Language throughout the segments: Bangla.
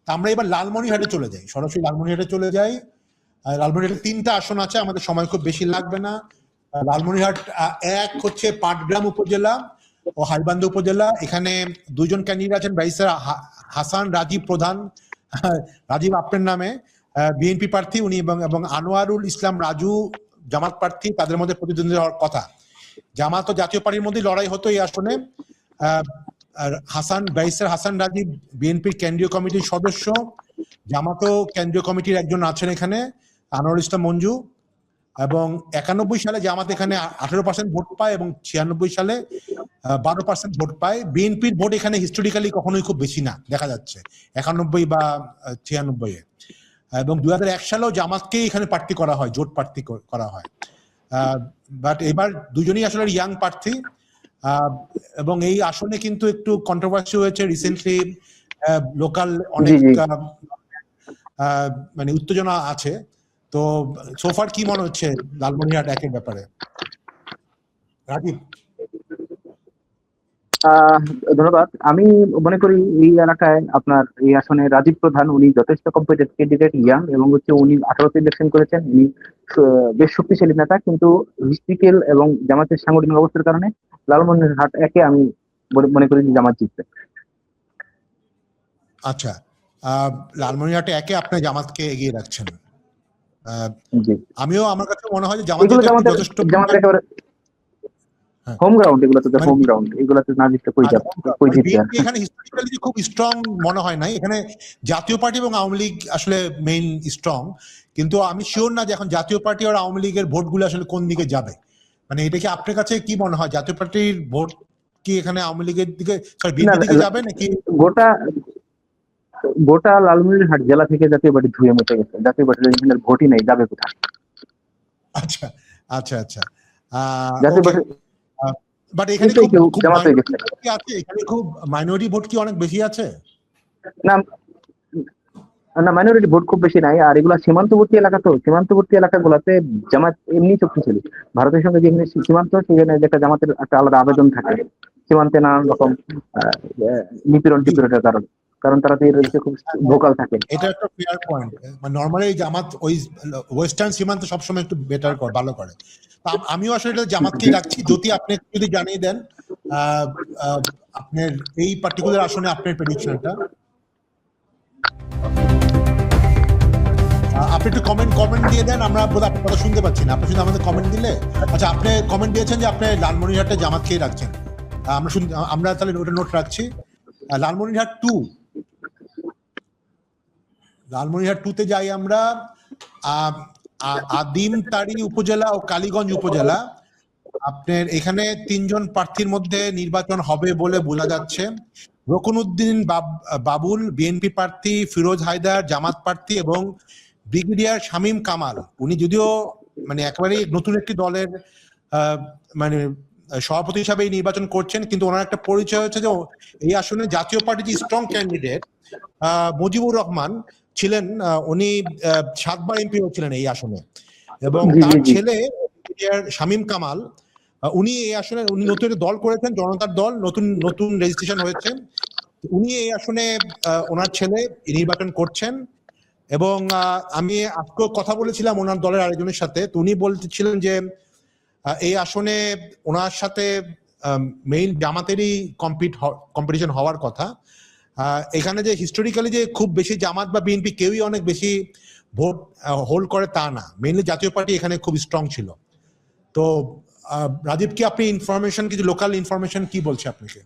তা আমরা এবার লালমনিরহাটে চলে যাই, সরাসরি লালমনিরহাটে চলে যাই। লালমনিরহাটে 3টা আসন আছে, আমাদের সময় খুব বেশি লাগবে না। লালমনিরহাট 1 হচ্ছে পাটগ্রাম উপজেলা ও হাইবান্ধ উপজেলা। এখানে 2জন ক্যান্ডিডেট আছেন, ব্যারিস্টার হাসান রাজীব প্রধান, রাজীব আপনার নামে, বিএনপি প্রার্থী উনি, এবং আনোয়ারুল ইসলাম রাজু জামাত প্রার্থী। তাদের মধ্যে প্রতিদ্বন্দ্বিতা হওয়ার কথা। জামাত ও জাতীয় পার্টির মধ্যে লড়াই হতো এই আসনে। ব্যারিস্টার হাসান রাজীব বিএনপির কেন্দ্রীয় কমিটির সদস্য, জামাতও কেন্দ্রীয় কমিটির একজন আছেন এখানে, আনোয়ারুল ইসলাম মঞ্জু। এবং 91 সালে জামাত এখানে 18% ভোট পায় এবং 96 সালে 12% ভোট পায়। বিএনপির ভোট এখানে হিস্টোরিক্যালি কখনোই খুব বেশি না দেখা যাচ্ছে, 91 বা 96-এ। এবং 2001 সালেও জামাতকে এখানে প্রার্থী করা হয়, জোট প্রার্থী করা হয়। বাট এবার দুজনই আসলে ইয়াং প্রার্থী। এবং এই আসনে কিন্তু একটু কন্ট্রোভার্সি হয়েছে রিসেন্টলি, লোকাল অনেক মানে উত্তেজনা আছে। তো সোফার কি মনে হচ্ছে লালমনিরহাট 1-এর ব্যাপারে, রাজীব? ধন্যবাদ। আমি মনে করি এই এলাকায় আপনার এই আসনে রাজীব প্রধান উনি যথেষ্ট কম্পিটিটিভ ক্যান্ডিডেট, ইয়াং, এবং উনি 18তে ইলেকশন করেছেন। উনি বেশ শক্তিশালী নেতা, কিন্তু হিস্ট্রিক্যাল এবং জামাতের সাংগঠনিক অবস্থার কারণে লালমনিরহাট 1-এ আমি মনে করি জামাত জিতবে। আচ্ছা, লালমনিরহাটে 1-এ আপনি জামাতকে এগিয়ে রাখছেন। আমিও, আমার কাছে মনে হয় যে জামাত যথেষ্ট হোম গ্রাউন্ড, এগুলোতে হোম গ্রাউন্ড, এগুলোতে না জিতলে কই যাবে, কই জিতবে। এখানে হিস্টোরিক্যালি খুব স্ট্রং মনে হয় না। এখানে জাতীয় পার্টি এবং আওয়ামী লীগ আসলে মেইন স্ট্রং, কিন্তু আমি শিওর না যে এখন জাতীয় পার্টি আর আওয়ামী লীগের ভোটগুলো আসলে কোন দিকে যাবে। মানে এটা কি আপনার কাছে কি মনে হয়, জাতীয় পার্টির ভোট কি এখানে আওয়ামী লীগের দিকে, সরি বিএনপির দিকে যাবে, নাকি গোটা লালমনিরহাট জেলা থেকে জাতীয় পার্টি ধুয়ে মুছে গেছে, জাতীয় পার্টির এখানে ভোটই নাই, যাবে কোথায়? আচ্ছা আচ্ছা আচ্ছা, জাতীয় পার্টি বাট এখানে খুব মাইনরিটি ভোট কি অনেক বেশি আছে? না না, মাইনরিটি ভোট খুব বেশি নাই। আর এগুলা সীমান্তবর্তী এলাকা, তো সীমান্তবর্তী এলাকাগুলোতে জামাত এমনি শক্তিশালী। ভারতের সঙ্গে যেখানে সীমান্ত, সেখানে একটা জামাতের একটা আলাদা আবেদন থাকে। সীমান্তে নানান রকম নিপীড়ন টিপীড়নের কারণ তারা খুব ভোকাল থাকে। এটা একটা ফেয়ার পয়েন্ট। মানে নরমালি জামাত ওই ওয়েস্টার্ন সীমান্ত সবসময় একটু বেটার করে, ভালো করে। আমিও আসলে এটা জামাতকেই রাখছি। যদি আপনি যদি জানিয়ে দেন আপনার এই পার্টিকুলার আসনে আপনার প্রেডিকশনটা, আপনি একটু কমেন্ট দিয়ে দেন। আমরা আপনার কথা শুনতে পাচ্ছি না, আপনি শুধু আমাদের কমেন্ট দিলে। আচ্ছা, আপনি কমেন্ট দিয়েছেন যে আপনি লালমনিরহাটে জামাতকেই রাখছেন। আমরা তাহলে ওটা নোট রাখছি। লালমনিরহাট 2, লালমনিরহাট 2-তে যাই আমরা। আদিমতাড়ি উপজেলা ও কালীগঞ্জ উপজেলা, আপনার এখানে 3জন প্রার্থীর মধ্যে নির্বাচন হবে বলে বোঝা যাচ্ছে। রকুনউদ্দিন বাবুল বিএনপি প্রার্থী, ফিরোজ হায়দার জামাত প্রার্থী, এবং ব্রিগেডিয়ার শামীম কামাল, উনি যদিও মানে একেবারে নতুন একটি দলের মানে সভাপতি হিসাবে নির্বাচন করছেন, কিন্তু ওনার একটা পরিচয় হচ্ছে যে এই আসনে জাতীয় পার্টির যে স্ট্রং ক্যান্ডিডেট মুজিবুর রহমান ছিলেন, উনি 7বার এমপি ছিলেন এই আসনে, এবং তার ছেলে শামীম কামাল, উনি এই আসনে উনি নতুন দল করেছেন, জনতার দল, নতুন রেজিস্ট্রেশন হয়েছে। উনি এই আসনে ওনার ছেলে নির্বাচন করছেন। এবং আমি আজকে কথা বলেছিলাম ওনার দলের আরেকজনের সাথে, তো উনি বলতেছিলেন যে এই আসনে ওনার সাথে মেইন জামাতেরই কম্পিটিশন হওয়ার কথা। এখানে যে হিস্টোরিক্যালি যে খুব বেশি জামাত বা বিএনপি কেউই অনেক বেশি ভোট হোল্ড করে তা না, মেইনলি জাতীয় পার্টি এখানে খুব স্ট্রং ছিল। তো রাজীব, কি আপনি ইনফরমেশন, কিছু লোকাল ইনফরমেশন কি বলছে আপনাকে?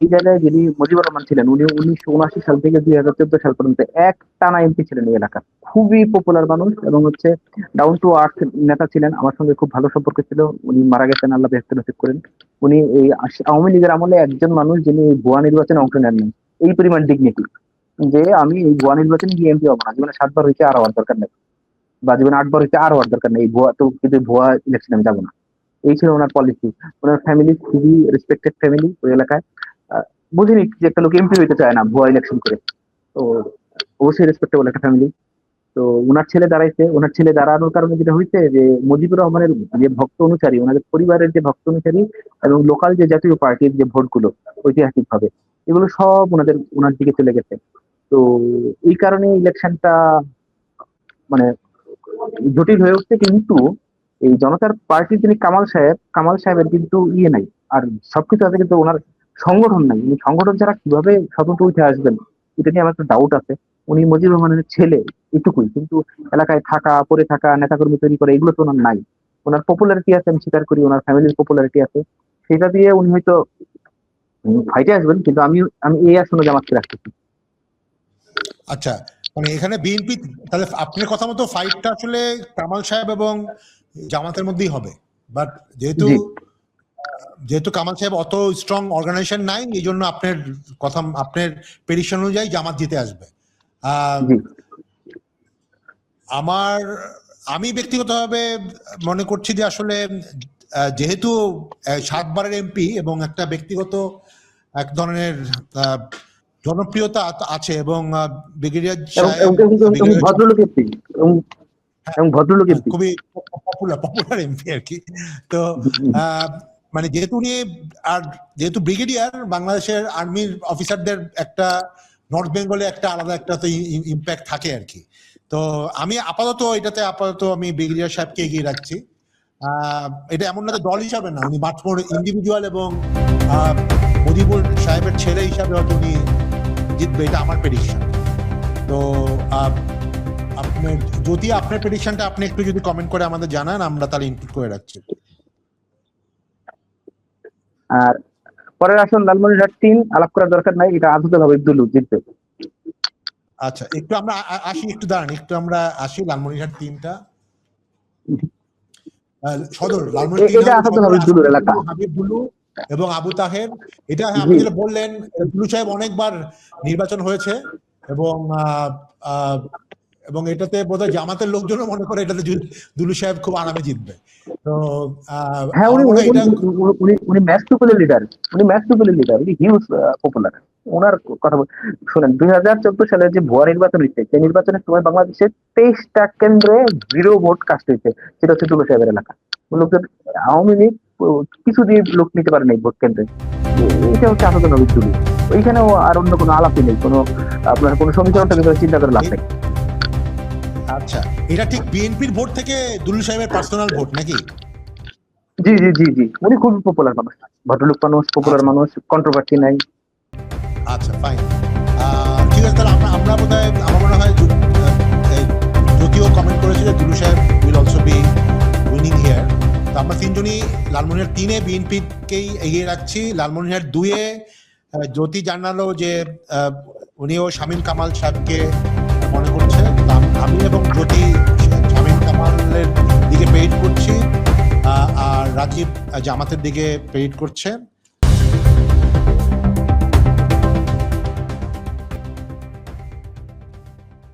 এই জায়গায় যিনি মুজিবুর রহমান ছিলেন, উনি 1979 সাল থেকে 2014 সাল পর্যন্ত এক টানা এমপি ছিলেন এই এলাকার। খুবই পপুলার মানুষ এবং ডাউন টু আর্থ নেতা ছিলেন। আমার সঙ্গে খুব ভালো সম্পর্ক ছিল। উনি মারা গেছেন, আল্লাহ বেহেশতে নসিব করেন। উনি এই আওয়ামী লীগের আমলে একজন মানুষ যিনি ভুয়া নির্বাচনে অংশ নেননি। এই পরিমাণ ডিগনিটি যে আমি এই ভুয়া নির্বাচনে গিয়ে এমপি হবো না, জীবনে 7বার হয়েছে আর হওয়ার দরকার নেই, বা জীবনে 8বার হয়েছে আর হওয়ার দরকার নেই, এই ভুয়া তো কিন্তু ভুয়া ইলেকশন আমি যাবো না। এই ছিল ওনার পলিসি। ওনার ফ্যামিলি খুবই রেসপেক্টেড ফ্যামিলি ওই এলাকায়। বুঝিনি যে একটা লোক এমপি হইতে চায় না ভুয়া ইলেকশন করে, তো অবশ্যই রেসপেক্টেবল একটা ফ্যামিলি। তো ওনার ছেলে দাঁড়াইছে, ওনার ছেলে দাঁড়ানোর কারণে যেটা হয়েছে যে মুজিবুর রহমানের যে ভক্ত অনুসারী, ওনাদের পরিবারের যে ভক্ত অনুসারী এবং লোকাল যে জাতীয় পার্টির যে ভোটগুলো ঐতিহাসিক ভাবে এগুলো সব ওনার দিকে চলে গেছে। তো এই কারণে ইলেকশনটা মানে জটিল হয়ে উঠছে। কিন্তু এই জনতার পার্টির যিনি কামাল সাহেবের কিন্তু ইয়ে নাই, আর সবকিছু আছে কিন্তু ওনার সংগঠন নাই। উনি সংগঠন ছাড়া কিভাবে স্বতন্ত্র উঠে আসবেন, এটা নিয়ে আমার একটা ডাউট আছে। উনি মুজিবুর রহমানের ছেলে, এটুকুই, কিন্তু এলাকায় থাকা, পড়ে থাকা, নেতাকর্মী তৈরি করা, এগুলো তো ওনার নাই। ওনার পপুলারিটি আছে, আমি স্বীকার করি, ওনার ফ্যামিলির পপুলারিটি আছে, সেটা দিয়ে উনি হয়তো ফাইটে আসবেন, কিন্তু আমি আমি এই আসনে জামাতকে রাখতেছি। আচ্ছা, মানে এখানে বিএনপি, তাহলে আপনার কথা মতো ফাইটটা আসলে কামাল সাহেব এবং জামাতের মধ্যেই হবে। বাট যেহেতু জি যেহেতু কামাল সাহেব অত স্ট্রং অর্গানাইজেশন নাই, এই জন্য আপনার প্রেডিকশন অনুযায়ী জামাত জিতে আসবে। জি আমি ব্যক্তিগতভাবে মনে করছি যে আসলে যেহেতু 7 বারের এমপি এবং একটা ব্যক্তিগত এক ধরনের জনপ্রিয়তা আছে, এবং ব্রিগেডিয়ার সাহেব ভদ্রলোক এমপি, এবং ভদ্রলোক এমপি। খুবই পপুলার এমপি আর কি। তো মানে যেহেতু ব্রিগেডিয়ার, বাংলাদেশের আর্মির অফিসারদের একটা নর্থ বেঙ্গলে একটা আলাদা একটা তো ইম্প্যাক্ট থাকে আর কি। তো আমি আপাতত আমি ব্রিগেডিয়ার সাহেবকে এগিয়ে রাখছি। এটা এমন না যে দল হিসাবে না, উনি মাঠ ইন্ডিভিজুয়াল, এবং মুজিবুর সাহেবের ছেলে হিসাবে হয়তো উনি জিতবে, এটা আমার প্রেডিকশন। তো আপনার প্রেডিকশনটা আপনি একটু যদি কমেন্ট করে আমাদের জানান, আমরা তাহলে ইনপুট করে রাখছি। আর পরের আসন লালমনিরহাট 3, আলাপ করার দরকার নাই, এটা আদতে ভাবে দুলু জিতবে। আচ্ছা, একটু আমরা আমরা আসি লালমনিরহাট 3টা সদর। হাবিব বুলু এবং আবু তাহের। এটা আপনি যেটা বললেন, বুলু সাহেব অনেকবার নির্বাচন হয়েছে, এবং এটাতে বোধহয় জামাতের লোকজনও মনে করে এটাতে দুলু সাহেব খুব আরামে জিতবে। তো হ্যাঁ, উনি ম্যাচ পিপলের লিডার, উনি হিউজ পপুলার। ওনার কথা শুনেন, 2014 সালে যে ভুয়া নির্বাচন হয়েছে, সেই নির্বাচনের সময় বাংলাদেশের 23টা কেন্দ্রে 0 ভোট কাস্ট হয়েছে, সেটা হচ্ছে দুলু সাহেবের এলাকা। লোকজন আওয়ামী লীগ কিছু দিয়ে লোক নিতে পারে নাই ভোট কেন্দ্রে। এটা হচ্ছে আপাতত নবীন দুলু। ওইখানেও আর অন্য কোনো আলাপই নেই, আপনার কোনো সমীকরণটা চিন্তা করে লাভ নেই। আচ্ছা, এটা ঠিক বিএনপির ভোট থেকে দুলু সাহেবের পার্সোনাল ভোট নাকি? জি জি জি জি, উনি খুব পপুলার মানুষ, ভদ্রলোক মানুষ, পপুলার মানুষ, কন্ট্রোভার্সি নাই। আচ্ছা, ফাইন, ঠিক আছে। তাহলে আমরা বোধহয়, আমার মনে হয় যদিও কমেন্ট করেছে যে দুলু সাহেব will also be winning here. তো আমরা 3জনই লালমনিরহাট 3-এ বিএনপিকেই এগিয়ে রাখছি। লালমনিরহাট 2-এ জ্যোতি জানালো যে উনিও শামীম কামাল সাহেবকে মনে করছে। আমি এবং জ্যোতি শামীম কামালের দিকে পেইড করছি, আর রাজীব জামাতের দিকে পেইড করছে।